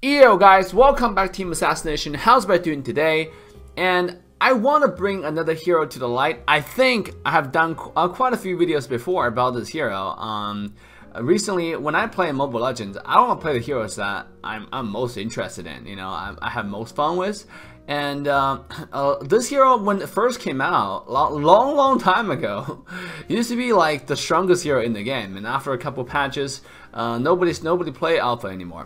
Yo guys, welcome back to Team Assassination. How's everybody doing today? And I want to bring another hero to the light. I think I have done quite a few videos before about this hero. Recently, when I play Mobile Legends, I want to play the heroes that I'm most interested in. You know, I have most fun with. And this hero, when it first came out, long time ago, used to be like the strongest hero in the game. And after a couple patches, nobody play Alpha anymore.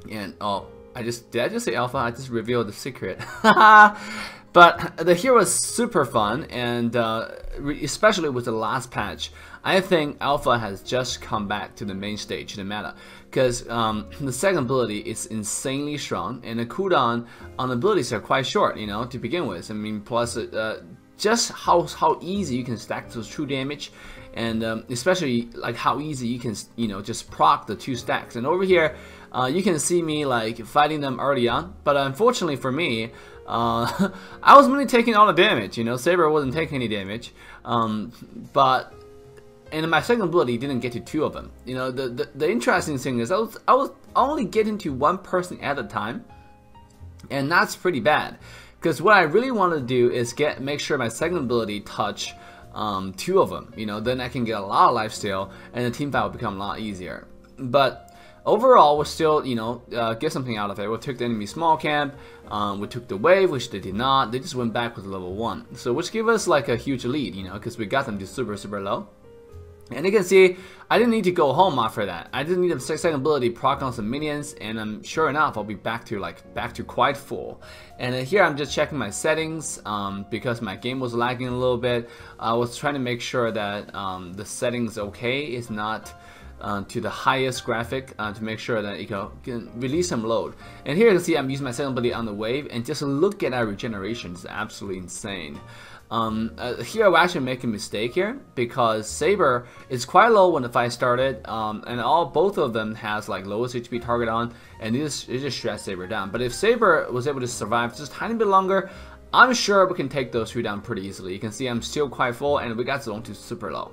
And did I just say Alpha? I just revealed the secret. But the hero is super fun, and especially with the last patch, I think Alpha has just come back to the main stage in the meta, because the second ability is insanely strong, and the cooldown on the abilities are quite short, you know, to begin with. I mean, plus just how easy you can stack those true damage, and especially like how easy you can, you know, just proc the 2 stacks. And over here, you can see me like fighting them early on, but unfortunately for me, I was really taking all the damage. You know, Saber wasn't taking any damage, but and my second ability didn't get to 2 of them. You know, the interesting thing is I was only getting to 1 person at a time, and that's pretty bad. Because what I really want to do is make sure my second ability touch 2 of them. You know, then I can get a lot of lifesteal, and the team fight will become a lot easier. But overall, we still, you know, get something out of it. We took the enemy small camp, we took the wave, which they did not. They just went back with level 1. So which gave us like a huge lead, you know, because we got them to super low. And you can see, I didn't need to go home after that. I didn't need a second ability proc on some minions, and sure enough, I'll be back to quite full. And here I'm just checking my settings because my game was lagging a little bit. I was trying to make sure that the settings okay is not to the highest graphic to make sure that you can release some load. And here you can see I'm using my second ability on the wave, and just look at our regeneration, it's absolutely insane. Here I actually make a mistake here, because Saber is quite low when the fight started, and both of them has like lowest HP target on, and it just shreds Saber down. But if Saber was able to survive just a tiny bit longer, I'm sure we can take those 2 down pretty easily. You can see I'm still quite full, and we got zone to super low.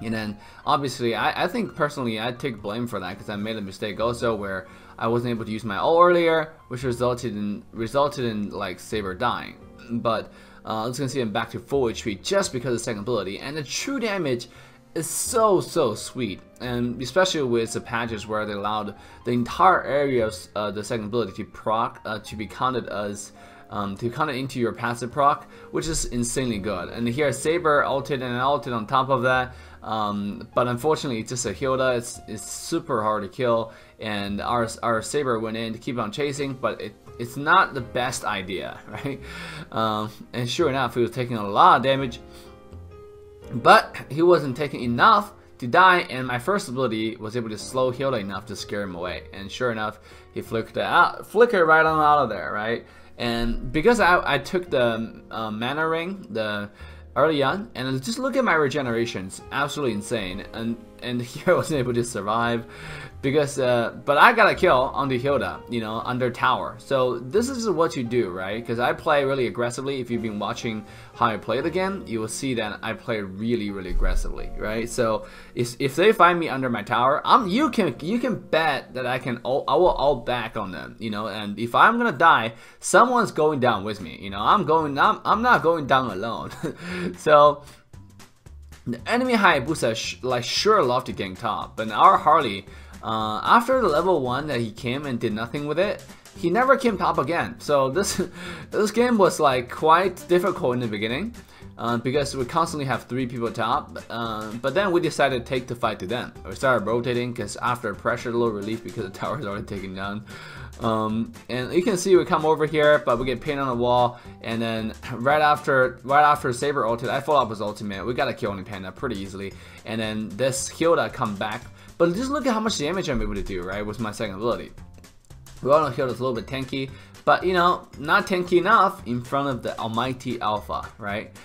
And then obviously I think personally I take blame for that, because I made a mistake also where I wasn't able to use my ult earlier, which resulted in like Saber dying. But as you can see, I'm back to full HP just because of the second ability, and the true damage is so sweet. And especially with the patches where they allowed the entire area of the second ability to proc to be counted as to count it into your passive proc, which is insanely good. And here Saber ulted, and I ulted on top of that, but unfortunately it's just a Hilda. It's super hard to kill, and our Saber went in to keep on chasing, but it's not the best idea, right? And sure enough, he was taking a lot of damage, but he wasn't taking enough to die, and my first ability was able to slow Hilda enough to scare him away. And sure enough, he flickered right on out of there, right? And because I took the mana ring early on, and just look at my regenerations, absolutely insane. And here I wasn't able to survive because but I got a kill on the Hilda, you know, under tower. So this is what you do, right? Because I play really aggressively. If you've been watching how I play the game, you will see that I play really aggressively, right? So if they find me under my tower, you can bet that I will ult back on them, you know. And if I'm gonna die, someone's going down with me, you know. I'm not going down alone. So the enemy Hayabusa sure love to gank top, but our Harley, after the level 1 that he came and did nothing with it, he never came top again. So this game was like quite difficult in the beginning, because we constantly have 3 people top, but then we decided to take the fight to them. We started rotating, because after pressure, a little relief because the tower is already taken down. And you can see we come over here, but we get pinned on the wall, and then right after Saber ulted, I follow up his ultimate. We got a kill on Panda pretty easily, and then this Hilda come back. But just look at how much damage I'm able to do, right, with my second ability. We all know Hilda's a little bit tanky, but you know, not tanky enough in front of the almighty Alpha, right?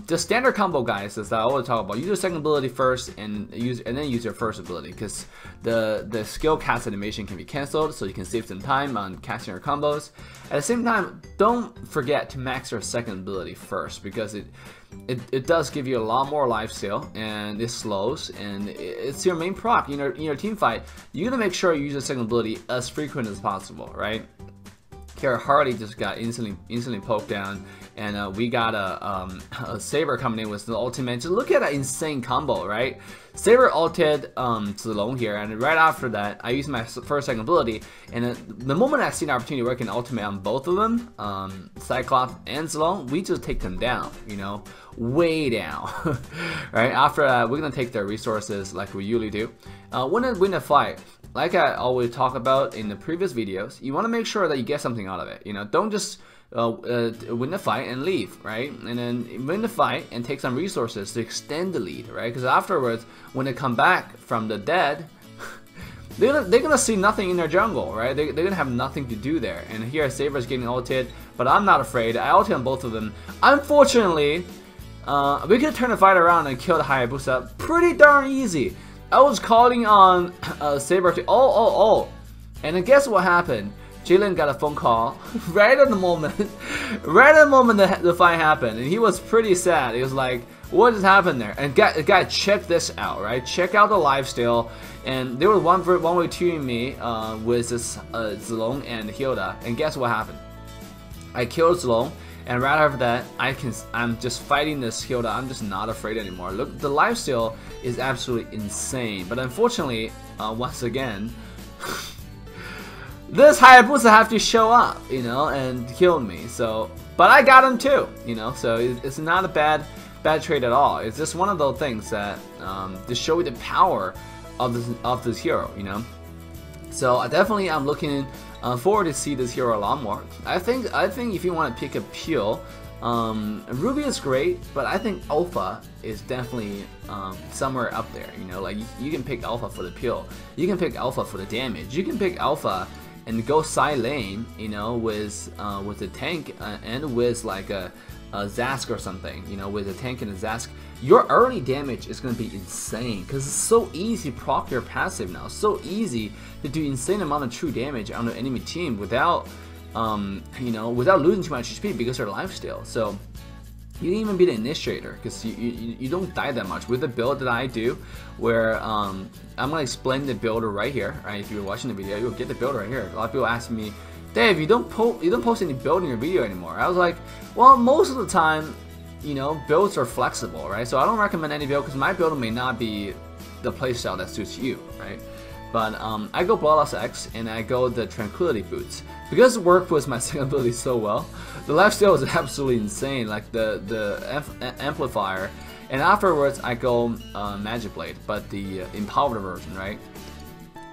The standard combo, guys, is that I always talk about. Use your second ability first, and then use your first ability, because the skill cast animation can be cancelled, so you can save some time on casting your combos. At the same time, don't forget to max your second ability first, because it does give you a lot more lifesteal, and it slows, and it's your main proc. In your team fight, you're gonna make sure you use your second ability as frequent as possible, right? Here, Harley just got instantly poked down, and we got a Saber coming in with the ultimate. Just look at that insane combo, right? Saber ulted Zilong here, and right after that, I used my first second ability, and the moment I see an opportunity to work an ultimate on both of them, Cyclops and Zilong, we just take them down, you know, way down. Right? After that, we're gonna take their resources like we usually do. Win a fight. Like I always talk about in the previous videos, you want to make sure that you get something out of it. You know, don't just win the fight and leave, right? And then win the fight and take some resources to extend the lead, right? Because afterwards, when they come back from the dead, they're gonna see nothing in their jungle, right? They're gonna have nothing to do there. And here, Saber's getting ulted, but I'm not afraid. I ulted on both of them. Unfortunately, we could turn the fight around and kill the Hayabusa pretty darn easy. I was calling on Saber to and then guess what happened? Jalen got a phone call right at the moment, the fight happened, and he was pretty sad. He was like, "What just happened there?" And guy, check this out, right? Check out the lifesteal, and there was one way tuning me with this Zilong and Hilda, and guess what happened? I killed Zilong. And right after that, I'm just fighting this Hilda. I'm just not afraid anymore. Look, the lifesteal is absolutely insane. But unfortunately, once again, this Hayabusa have to show up, you know, and kill me. So, but I got him too, you know. So it's not a bad trade at all. It's just one of those things that to show you the power of this hero, you know. So I'm looking forward to see this hero a lot more. I think if you want to pick a peel, Ruby is great, but I think Alpha is definitely somewhere up there. You know, like you can pick Alpha for the peel, you can pick Alpha for the damage, you can pick Alpha and go side lane, you know, with the tank and with like a Zask or something, you know, with a tank and a Zask. Your early damage is going to be insane because it's so easy to proc your passive now. So easy to do insane amount of true damage on the enemy team without, you know, without losing too much HP because they're lifesteal. So you can even be the initiator because you don't die that much with the build that I do, where I'm gonna explain the build right here. Right, if you're watching the video, you'll get the build right here. A lot of people ask me, Dave, you don't post any build in your video anymore. I was like, well, most of the time, you know, builds are flexible, right? So I don't recommend any build because my build may not be the playstyle that suits you, right? But I go Bloodlust X and I go the Tranquility Boots because it worked with my second ability so well. The lifesteal is absolutely insane, like the amplifier. And afterwards I go Magic Blade, but the empowered version, right?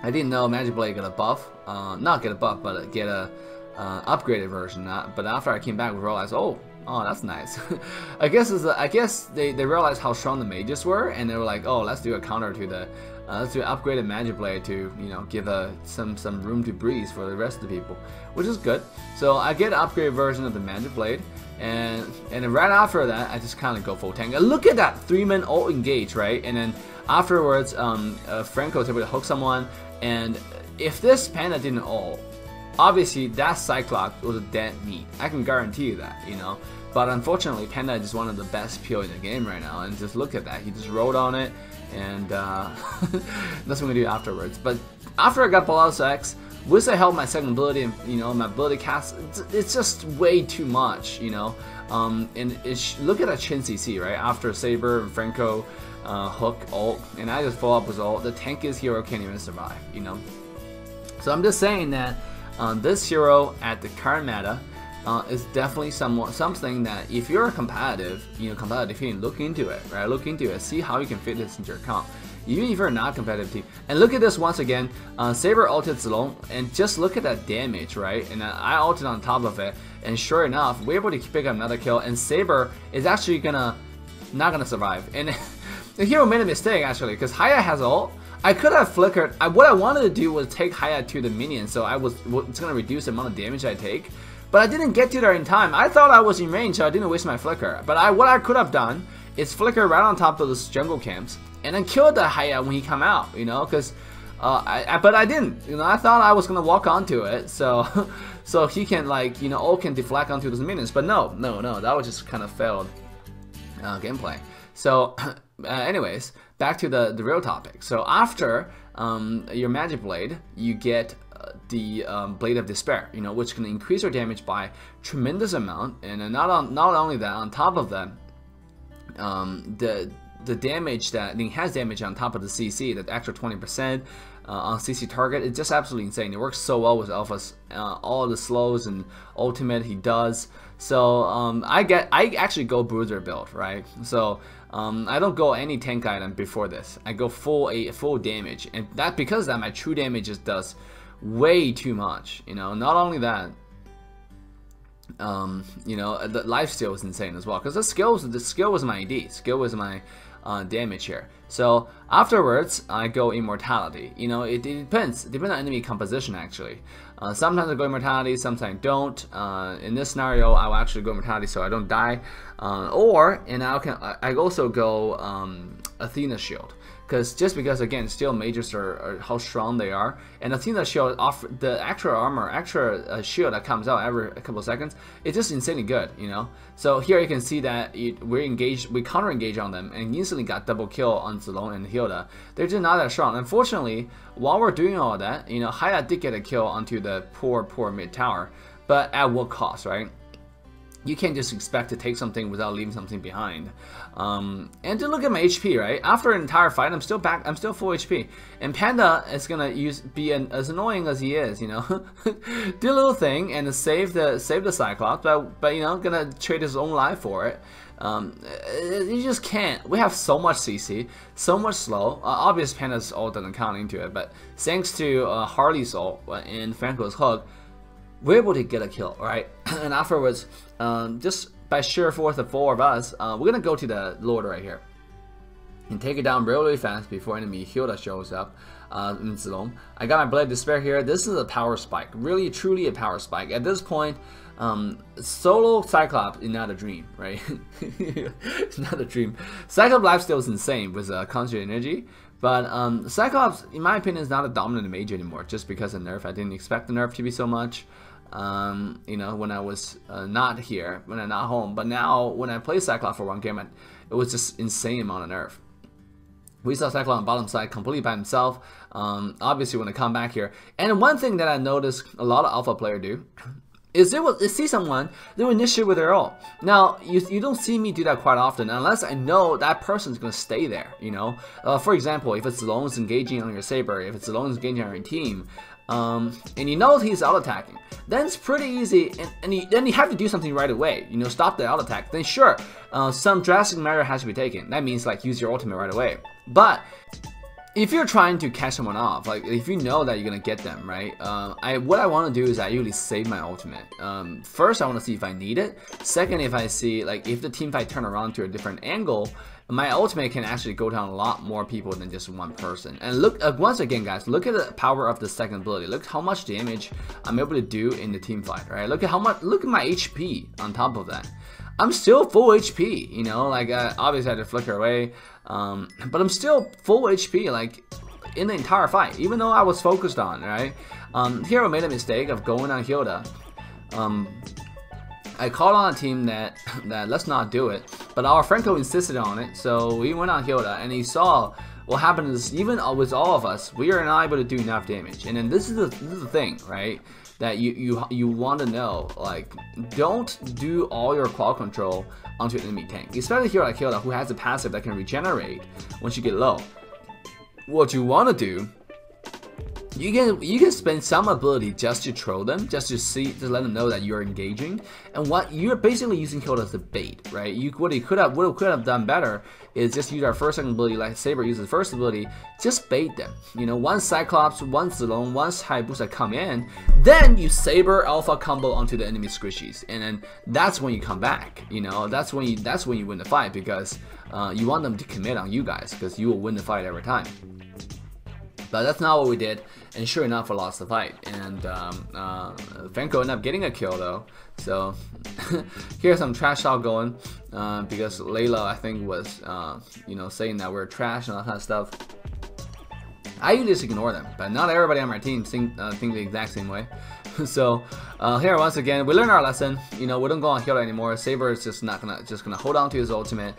I didn't know Magic Blade got a buff, not get a buff, but get a upgraded version. But after I came back, we realized, oh, that's nice. I guess they realized how strong the mages were, and they were like, oh, let's do a counter to the let's do an upgraded Magic Blade to, you know, give some room to breathe for the rest of the people, which is good. So I get an upgraded version of the Magic Blade, and then right after that, I just kind of go full tank. And look at that 3-man ult engage, right? And then afterwards, Franco is able to hook someone, and if this Panda didn't ult, obviously that Cyclops was a dead meat. I can guarantee you that, you know. But unfortunately, Panda is one of the best PO in the game right now, and just look at that. He just rolled on it, and that's what I'm gonna do afterwards. But after I got Bloodlust X, with the help of my second ability and, you know, my ability cast, it's just way too much, you know. And look at that Chin CC, right? After Saber and Franco hook ult, and I just follow up with ult, the tankiest hero can't even survive, you know. So I'm just saying that this hero at the current meta is definitely something that if you're competitive, you know, competitive team, look into it, right? Look into it, see how you can fit this into your comp. Even if you're not competitive team. And look at this once again, Saber ulted Zilong, and just look at that damage, right? And I ulted on top of it, and sure enough, we're able to pick up another kill, and Saber is actually not gonna survive. And the hero made a mistake actually, because Haya has ult. I could have flickered. What I wanted to do was take Haya to the minion, so it's gonna reduce the amount of damage I take. but I didn't get to there in time. I thought I was in range, so I didn't waste my flicker. But what I could have done is flicker right on top of those jungle camps and then kill the Haya when he come out, you know, because but I didn't, you know. I thought I was gonna walk onto it, so so he can, like, you know, all can deflect onto those minions. But no, that was just kind of failed gameplay. So anyways, back to the real topic. So after your magic blade, you get the Blade of Despair, you know, which can increase your damage by tremendous amount. And not only that, on top of that, the damage that it has damage on top of the CC, that extra 20% on CC target, it's just absolutely insane. It works so well with Alpha's all the slows and ultimate he does. So I actually go bruiser build, right? So I don't go any tank item before this. I go full damage, and that because of that my true damage just does way too much. You know, not only that, you know, the lifesteal is insane as well, because the skill was my AD, skill was my damage here. So afterwards I go immortality. You know, it depends on enemy composition actually. Sometimes I go immortality, sometimes I don't. In this scenario I will actually go immortality so I don't die, and I also go Athena shield. Because again, still mages are how strong they are, and Athena shield offer the extra armor, extra shield that comes out every couple of seconds. It's just insanely good, you know. So here you can see that we counter engage on them and instantly got double kill on Zilong and Hilda. They're just not that strong. Unfortunately, while we're doing all that, you know, Haya did get a kill onto the poor mid tower, but at what cost, right? You can't just expect to take something without leaving something behind. And to look at my HP, right? After an entire fight, I'm still full HP. And Panda is gonna be as annoying as he is, you know, do a little thing and save the Cyclops, but you know, gonna trade his own life for it. You just can't. We have so much CC, so much slow. Obvious Panda's ult doesn't count into it, but thanks to Harley's ult and Franco's hook, we're able to get a kill, right? And afterwards, just by sheer force of 4 of us, we're gonna go to the Lord right here and take it down really fast before enemy Hilda shows up in Zilong. I got my Blade of Despair here. This is a power spike, really truly a power spike. At this point, solo Cyclops is not a dream, right? It's not a dream. Cyclops lifesteal is insane with constant energy. But Cyclops, in my opinion, is not a dominant mage anymore, just because of nerf. I didn't expect the nerf to be so much, you know, when I was not here, when I'm not home. But now, when I play Cyclops for one game, it was just insane amount of nerf. We saw Cyclops on bottom side completely by himself. Obviously, when I come back here, and one thing that I noticed a lot of alpha players do is they see someone, they will initiate with their ult. Now, you don't see me do that quite often unless I know that person's going to stay there, you know. For example, if it's Zilong engaging on your Saber, if it's Zilong engaging on your team, and you know he's out-attacking, then it's pretty easy, and then you have to do something right away, you know, stop the out-attack. Then sure, some drastic measure has to be taken. That means, like, use your ultimate right away. But if you're trying to catch someone off, like if you know that you're gonna get them, right? What I want to do is I usually save my ultimate. First, I want to see if I need it. Second, if I see, like, if the team fight turn around to a different angle, my ultimate can actually go down a lot more people than just one person. And look, once again, guys, look at the power of the second ability. Look how much damage I'm able to do in the team fight, right? Look at how much. Look at my HP on top of that. I'm still full HP, you know, like obviously I had to flicker away, but I'm still full HP, like, in the entire fight, even though I was focused on, right? Hero made a mistake of going on Hilda. I called on a team that let's not do it, but our Franco insisted on it, so we went on Hilda, and he saw what happened is, even with all of us, we are not able to do enough damage. And then this is the thing, right? That you want to know, like, don't do all your quad control onto an enemy tank, especially here like Hilda, who has a passive that can regenerate once you get low. What you want to do, you can spend some ability just to troll them, just to let them know that you're engaging, and what you're basically using Hilda as a bait, right? What we could have done better is just use our first ability, like Saber uses the first ability, just bait them. You know, once Cyclops, once Zilong, once Hayabusa come in, then you Saber Alpha combo onto the enemy squishies, and then that's when you come back. You know, that's when you win the fight, because you want them to commit on you guys, because you will win the fight every time. But that's not what we did, and sure enough, we lost the fight. And Franco ended up getting a kill though. So here's some trash talk going because Layla, I think, was saying that we're trash and all that kind of stuff. I usually just ignore them, but not everybody on my team think the exact same way. So here once again, we learned our lesson. We don't go on Hilda anymore. Saber is just gonna hold on to his ultimate,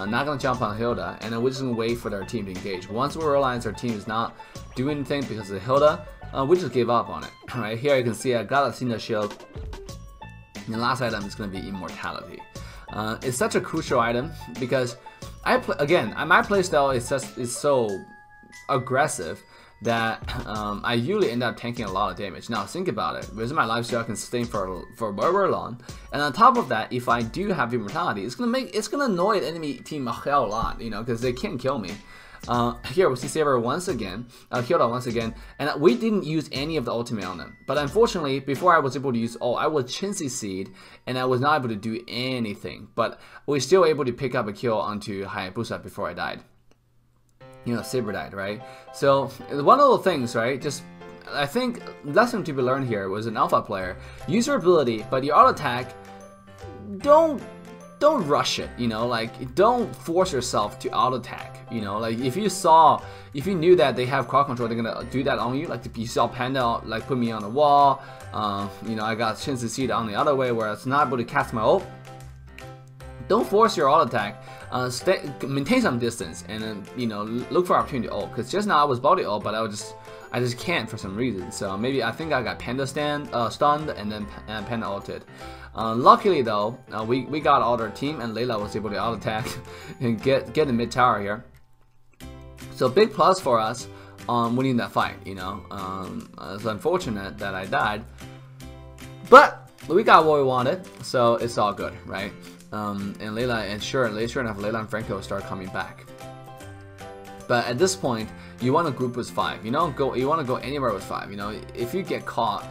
not gonna jump on Hilda, and then we're just gonna wait for their team to engage. Once we realize our team is not doing anything because of Hilda, we just give up on it. Right here you can see I got a Cena shield. And the last item is gonna be immortality. It's such a crucial item because my playstyle is so aggressive that I usually end up tanking a lot of damage. Now think about it, with my lifesteal I can sustain for very long, and on top of that, if I do have immortality, it's gonna annoy the enemy team a hell of a lot, because they can't kill me. Here we see Saber once again, Hilda once again, and we didn't use any of the ultimate on them. But unfortunately, before I was able to use all, I was Chincy Seed, and I was not able to do anything. But we still able to pick up a kill onto Hayabusa before I died. Saber died, right? So one of the things, right? I think lesson to be learned here was an alpha player. Use your ability, but your auto attack, don't rush it. Like don't force yourself to auto attack. Like if you knew that they have crowd control, they're gonna do that on you. Like if you saw Panda like put me on the wall, I got chance to see it on the other way where it's not able to cast my ult. Don't force your auto attack. Maintain some distance, and then look for opportunity to ult. Because just now I was about to ult, but I just can't for some reason. So maybe I think I got Panda stunned, and then Panda ulted. Luckily though, we got all our team, and Layla was able to auto attack and get the mid tower here. So big plus for us on winning that fight. It's unfortunate that I died, but we got what we wanted, so it's all good, right? And Layla, and sure enough, Layla and Franco start coming back. But at this point, you want to group with 5. You want to go anywhere with 5. If you get caught.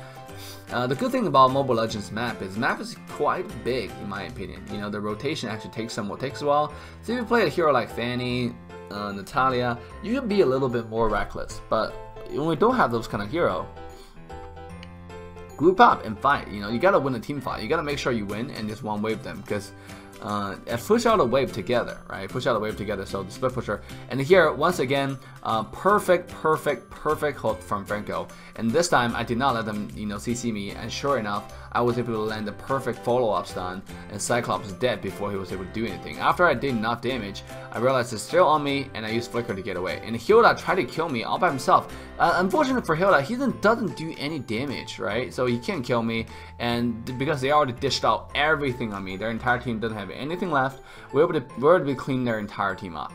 The good thing about Mobile Legends map is quite big in my opinion. The rotation actually takes a while. So if you play a hero like Fanny, Natalia, you can be a little bit more reckless. But when we don't have those kind of hero, group up and fight. You gotta win a team fight. You gotta make sure you win and just one wave them, because push out a wave together, right? Push out a wave together. So the split pusher, and here once again, perfect hook from Franco. And this time I did not let them, CC me, and sure enough, I was able to land the perfect follow-up stun, and Cyclops is dead before he was able to do anything. After I did enough damage, I realized it's still on me, and I used Flicker to get away. And Hilda tried to kill me all by himself. Unfortunately for Hilda, he doesn't do any damage, right? So he can't kill me, and because they already dished out everything on me, their entire team doesn't have anything left. We're able to clean their entire team up.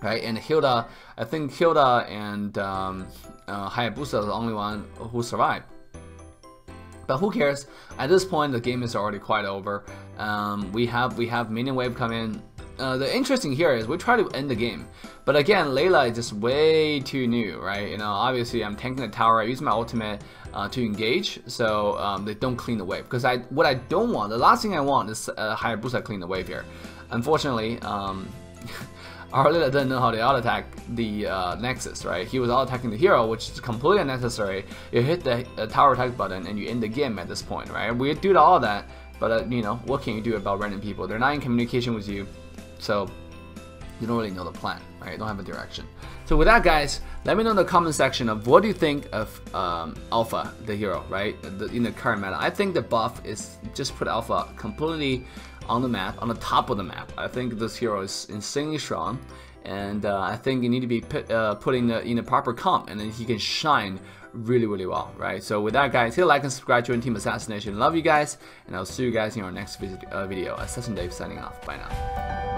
Right, and Hilda, I think Hilda and Hayabusa are the only one who survived. But who cares? At this point, the game is already quite over. We have minion wave come in. The interesting here is we try to end the game, but again, Layla is just way too new, right? Obviously I'm tanking the tower. I use my ultimate to engage, so they don't clean the wave. Because what I don't want, the last thing I want is Hayabusa clean the wave here. Unfortunately, our Layla doesn't know how to auto attack the Nexus, right? He was auto attacking the hero, which is completely unnecessary. You hit the tower attack button and you end the game at this point, right? We do all that, but what can you do about random people? They're not in communication with you, so you don't really know the plan, right? You don't have a direction. So with that, guys, let me know in the comment section of what do you think of Alpha, the hero, right? In the current meta. I think the buff is just put Alpha completely on the map, on the top of the map. I think this hero is insanely strong, and I think you need to be put in a proper comp, and then he can shine really well, right? So with that, guys, hit like and subscribe to Team Assassination. Love you guys, and I'll see you guys in our next video. Assassin Dave signing off. Bye now.